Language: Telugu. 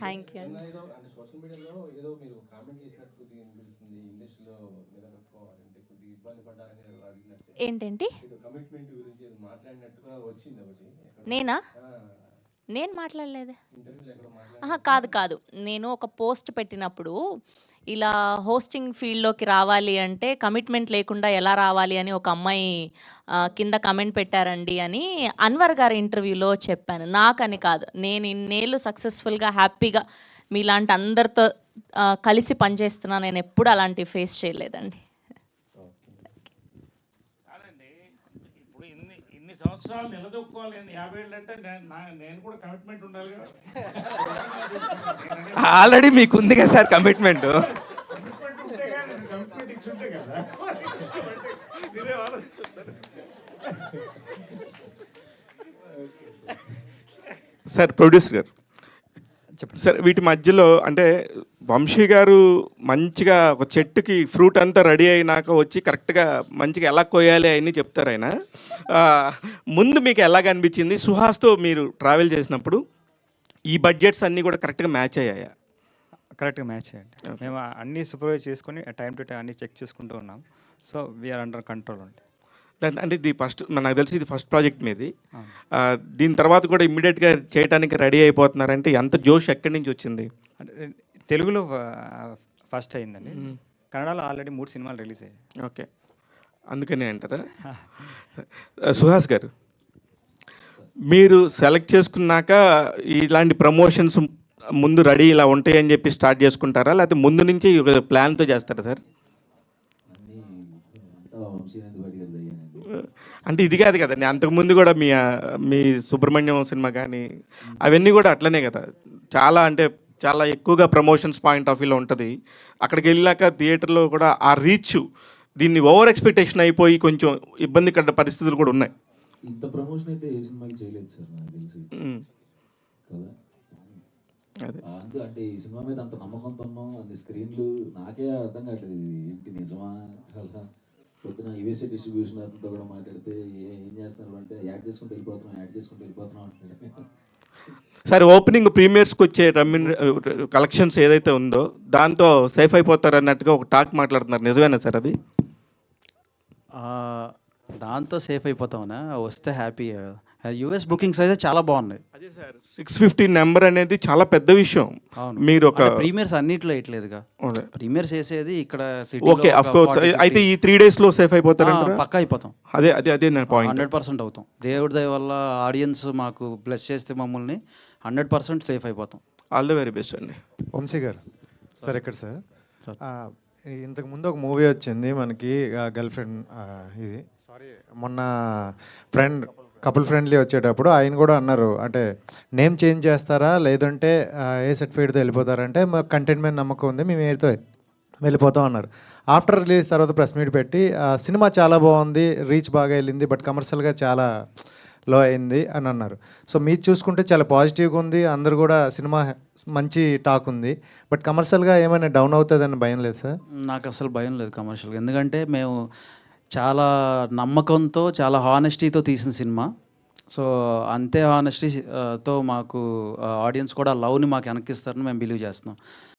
థ్యాంక్ యూ నిన్న అండి. ఏదో అంటే సోషల్ మీడియాలో ఏదో మీరు కామెంట్ చేసినట్టు కొద్దిగా అనిపిస్తుంది, ఇండస్ట్రీలో నిలబెట్టుకోవాలంటే కొద్దిగా ఇబ్బంది పడ్డారని ఏదో అడిగినట్టు, ఏంటంటి? ఏదో కమిట్మెంట్ గురించి ఏదో మాట్లాడినట్టుగా వచ్చింది ఒకటి ఎక్కడో. నేనా? ఆ, నేను మాట్లాడలేదే. ఇంటర్వ్యూలో ఎక్కడో ఆహా! మాట్లాడినట్టు. కాదు, కాదు. నేను ఒక పోస్ట్ పెట్టినప్పుడు, ఇలా హోస్టింగ్ ఫీల్డ్‌లోకి రావాలి అంటే కమిట్మెంట్ లేకుండా ఎలా రావాలి అని ఒక అమ్మాయి కింద కమెంట్ పెట్టారండి అని అన్వర్ గారి ఇంటర్వ్యూలో చెప్పాను. నాకని కాదు. నేను ఇన్నేళ్ళు సక్సెస్‌ఫుల్‌గా, హ్యాపీగా మీలాంటి అందరితో కలిసి పనిచేస్తున్నా. నేనెప్పుడు అలాంటివి ఫేస్ చేయలేదండి. కాదండి, ఇప్పుడు ఇన్ని ఇన్ని సంవత్సరాలు నిలదొక్కోవాలి అని 50 ఏళ్ళు అంటే నేను కూడా కమిట్మెంట్ ఉండాలి కదా. ఆల్రెడీ మీకు ఉంది కదా సార్ కమిట్మెంట్. కమిట్మెంట్ ఉంటే కానీ కమిట్మెంట్ ఇచ్చి ఉంటే కదా మీరే ఆలోచిస్తారు. సార్ ప్రొడ్యూసర్ గారు, సార్ వీటి మధ్యలో అంటే వంశీ గారు మంచిగా ఒక చెట్టుకి ఫ్రూట్ అంతా రెడీ అయినాక వచ్చి కరెక్ట్గా మంచిగా ఎలా కోయాలి అని చెప్తారు ఆయన. ఆ, ముందు మీకు ఎలాగ అనిపించింది? సుహాస్తో మీరు ట్రావెల్ చేసినప్పుడు ఈ బడ్జెట్స్ అన్నీ కూడా కరెక్ట్గా మ్యాచ్ అయ్యాయా? కరెక్ట్గా మ్యాచ్ చేయండి. మేము అన్నీ సూపర్వైజ్ చేసుకొని టైం టు టైం అన్నీ చెక్ చేసుకుంటూ ఉన్నాం. సో వీఆర్ అండర్ కంట్రోల్ అండి. అంటే ఇది ఫస్ట్, నాకు తెలిసి ఇది ఫస్ట్ ప్రాజెక్ట్ మీది. దీని తర్వాత కూడా ఇమ్మీడియట్గా చేయడానికి రెడీ అయిపోతున్నారంటే ఎంత జోష్ ఎక్కడి నుంచి వచ్చింది? అంటే తెలుగులో ఫస్ట్ అయిందండి. కన్నడలో ఆల్రెడీ 3 సినిమాలు రిలీజ్ అయ్యాయి. ఓకే, అందుకనే అంటారా? సుహాస్ గారు, మీరు సెలెక్ట్ చేసుకున్నాక ఇలాంటి ప్రమోషన్స్ ముందు రెడీ ఇలా ఉంటాయని చెప్పి స్టార్ట్ చేసుకుంటారా, లేకపోతే ముందు నుంచి ప్లాన్తో చేస్తారా సార్? అంటే ఇది కాదు కదండి, అంతకుముందు కూడా మీ సుబ్రహ్మణ్యం సినిమా కానీ అవన్నీ కూడా అట్లనే కదా, చాలా అంటే చాలా ఎక్కువగా ప్రమోషన్స్ పాయింట్ ఆఫ్ వ్యూలో ఉంటుంది. అక్కడికి వెళ్ళాక థియేటర్లో కూడా ఆ రీచ్ దీన్ని ఓవర్ ఎక్స్పెక్టేషన్ అయిపోయి కొంచెం ఇబ్బందికర పరిస్థితులు కూడా ఉన్నాయి. ఇంత ప్రమోషన్ అయితే ఏ సినిమాకి చేయలేదు సార్ నాకు తెలిసి కదా. అదే అంటే ఈ సినిమా మీద అంత నమ్మకంతో ఉన్నాం, అన్ని స్క్రీన్లు నాకే అర్థం కావట్లేదు ఇది ఏంటి నిజమా అలా. పొద్దున యూఎస్ఏ డిస్ట్రిబ్యూషన్ అతనితో కూడా మాట్లాడితే ఏం చేస్తున్నారు అంటే యాడ్ చేసుకుంటూ వెళ్ళిపోతున్నాం అంటున్నాడు. సరే, ఓపెనింగ్ ప్రీమియర్స్కి వచ్చే కలెక్షన్స్ ఏదైతే ఉందో దాంతో సేఫ్ అయిపోతారు అన్నట్టుగా ఒక టాక్ మాట్లాడుతున్నారు, నిజమేనా సార్ అది? దాంతో సేఫ్ అయిపోతామన్నా, వస్తే హ్యాపీ. యూఎస్ బుకింగ్స్ అయితే చాలా బాగున్నాయి. అదే సార్, 650 నెంబర్ అనేది చాలా పెద్ద విషయం. అవును, మీరు ఒక ప్రీమియర్స్ అన్నిట్లో వేయట్లేదుగా, ప్రీమియర్స్ వేసేది ఇక్కడ ఓకే, ఆఫ్ కోర్స్. అయితే ఈ 3 daysలో సేఫ్ అయిపోతారంటారా? పక్కా అయిపోతాం. అదే నా పాయింట్. 100% అవుతాం. దేవుడి దయ వల్ల ఆడియన్స్ మాకు బ్లెస్ చేస్తే మమ్మల్ని 100% సేఫ్ అయిపోతాం. ఆల్ ద వెరీ బెస్ట్ అండి. వంశీ గారు సార్, ఎక్కడ సార్? ఇంతకు ముందు ఒక మూవీ వచ్చింది మనకి, గర్ల్ ఫ్రెండ్, ఇది సారీ మొన్న కపుల్ ఫ్రెండ్లీ వచ్చేటప్పుడు ఆయన కూడా అన్నారు, అంటే నేమ్ చేంజ్ చేస్తారా లేదంటే ఏ సర్టిఫికేట్తో వెళ్ళిపోతారంటే మాకు కంటెంట్ మీద నమ్మకం ఉంది, మేము ఏతో వెళ్ళిపోతాం అన్నారు. ఆఫ్టర్ రిలీజ్ తర్వాత ప్రెస్ మీట్ పెట్టి సినిమా చాలా బాగుంది, రీచ్ బాగా వెళ్ళింది, బట్ కమర్షియల్గా చాలా లో అయింది అని అన్నారు. సో మీరు చూసుకుంటే చాలా పాజిటివ్గా ఉంది, అందరు కూడా సినిమా మంచి టాక్ ఉంది, బట్ కమర్షియల్గా ఏమైనా డౌన్ అవుతుందని భయం లేదు సార్? నాకు అసలు భయం లేదు కమర్షియల్గా, ఎందుకంటే మేము చాలా నమ్మకంతో, చాలా హానెస్టీతో తీసిన సినిమా. సో అంతే హానెస్టీతో మాకు ఆడియన్స్ కూడా లవ్ని మాకు వెనక్కిస్తారని మేము బిలీవ్ చేస్తున్నాం.